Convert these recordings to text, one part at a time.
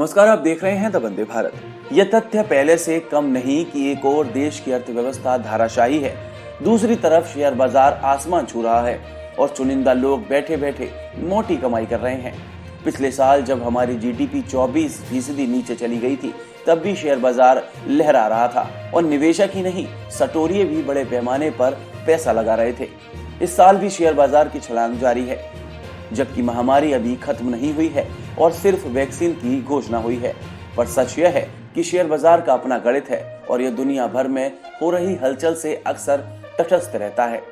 नमस्कार, आप देख रहे हैं द वंदे भारत। यह तथ्य पहले से कम नहीं कि एक और देश की अर्थव्यवस्था धाराशायी है, दूसरी तरफ शेयर बाजार आसमान छू रहा है और चुनिंदा लोग बैठे बैठे मोटी कमाई कर रहे हैं। पिछले साल जब हमारी जीडीपी 24% नीचे चली गई थी, तब भी शेयर बाजार लहरा रहा था और निवेशक ही नहीं, सटोरिये भी बड़े पैमाने पर पैसा लगा रहे थे। इस साल भी शेयर बाजार की छलांग जारी है, जबकि महामारी अभी खत्म नहीं हुई है और सिर्फ वैक्सीन की घोषणा हुई है। पर सच यह है कि शेयर बाजार का अपना गणित है और यह दुनिया भर में हो रही हलचल से अक्सर तटस्थ रहता है।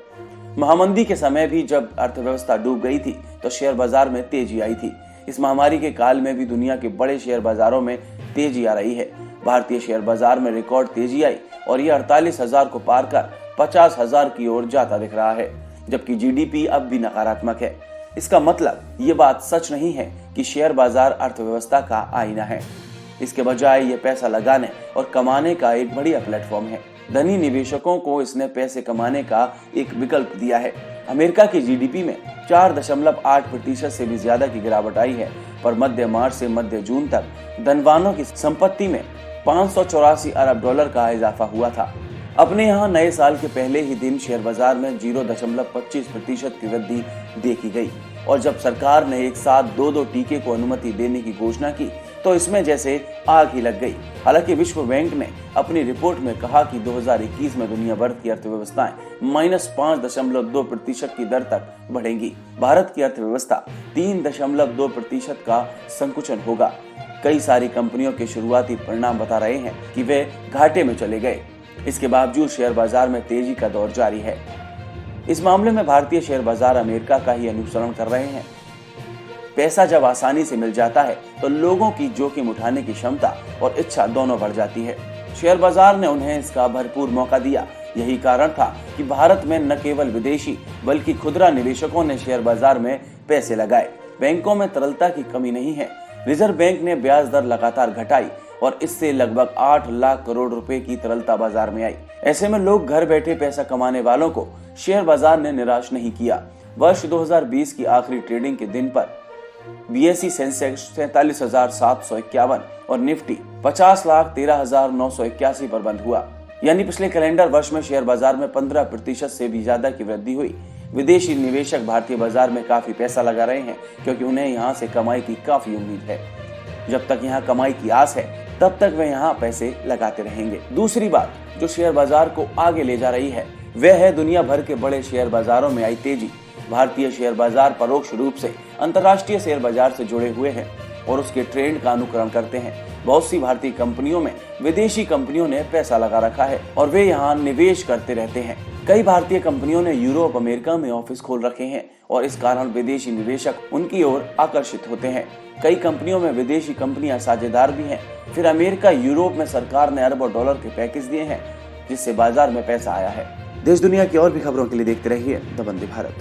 महामंदी के समय भी जब अर्थव्यवस्था डूब गई थी, तो शेयर बाजार में तेजी आई थी। इस महामारी के काल में भी दुनिया के बड़े शेयर बाजारों में तेजी आ रही है। भारतीय शेयर बाजार में रिकॉर्ड तेजी आई और ये 48,000 को पार कर 50,000 की ओर जाता दिख रहा है, जबकि जीडीपी अब भी नकारात्मक है। इसका मतलब ये बात सच नहीं है कि शेयर बाजार अर्थव्यवस्था का आईना है। इसके बजाय ये पैसा लगाने और कमाने का एक बढ़िया प्लेटफॉर्म है। धनी निवेशकों को इसने पैसे कमाने का एक विकल्प दिया है। अमेरिका की जीडीपी में 4.8% से भी ज्यादा की गिरावट आई है, पर मध्य मार्च से मध्य जून तक धनवानों की संपत्ति में 584 अरब डॉलर का इजाफा हुआ था। अपने यहाँ नए साल के पहले ही दिन शेयर बाजार में 0.25% की वृद्धि देखी गई और जब सरकार ने एक साथ दो टीके को अनुमति देने की घोषणा की, तो इसमें जैसे आग ही लग गई। हालांकि विश्व बैंक ने अपनी रिपोर्ट में कहा कि 2021 में दुनिया भर की अर्थव्यवस्थाएं -5.2% की दर तक बढ़ेंगी। भारत की अर्थव्यवस्था 3.2% का संकुचन होगा। कई सारी कंपनियों के शुरुआती परिणाम बता रहे हैं कि वे घाटे में चले गए। इसके बावजूद शेयर बाजार में तेजी का दौर जारी है। इस मामले में भारतीय शेयर बाजार अमेरिका का ही अनुसरण कर रहे हैं। पैसा जब आसानी से मिल जाता है, तो लोगों की जोखिम उठाने की क्षमता और इच्छा दोनों बढ़ जाती है। शेयर बाजार ने उन्हें इसका भरपूर मौका दिया। यही कारण था कि भारत में न केवल विदेशी बल्कि खुदरा निवेशकों ने शेयर बाजार में पैसे लगाए। बैंकों में तरलता की कमी नहीं है। रिजर्व बैंक ने ब्याज दर लगातार घटाई और इससे लगभग 8 लाख करोड़ रुपए की तरलता बाजार में आई। ऐसे में लोग घर बैठे पैसा कमाने वालों को शेयर बाजार ने निराश नहीं किया। वर्ष 2020 की आखिरी ट्रेडिंग के दिन पर बीएसई सेंसेक्स 47,751 और निफ्टी 50,13,981 पर बंद हुआ। यानी पिछले कैलेंडर वर्ष में शेयर बाजार में 15% से भी ज्यादा की वृद्धि हुई। विदेशी निवेशक भारतीय बाजार में काफी पैसा लगा रहे हैं, क्योंकि उन्हें यहाँ से कमाई की काफी उम्मीद है। जब तक यहाँ कमाई की आस है, तब तक वे यहाँ पैसे लगाते रहेंगे। दूसरी बात जो शेयर बाजार को आगे ले जा रही है, वह है दुनिया भर के बड़े शेयर बाजारों में आई तेजी। भारतीय शेयर बाजार परोक्ष रूप से अंतर्राष्ट्रीय शेयर बाजार से जुड़े हुए हैं और उसके ट्रेंड का अनुकरण करते हैं। बहुत सी भारतीय कंपनियों में विदेशी कंपनियों ने पैसा लगा रखा है और वे यहाँ निवेश करते रहते हैं। कई भारतीय कंपनियों ने यूरोप, अमेरिका में ऑफिस खोल रखे हैं और इस कारण विदेशी निवेशक उनकी ओर आकर्षित होते हैं। कई कंपनियों में विदेशी कंपनियां साझेदार भी हैं। फिर अमेरिका, यूरोप में सरकार ने अरबों डॉलर के पैकेज दिए हैं, जिससे बाजार में पैसा आया है। देश दुनिया की और भी खबरों के लिए देखते रहिए द वंदे भारत।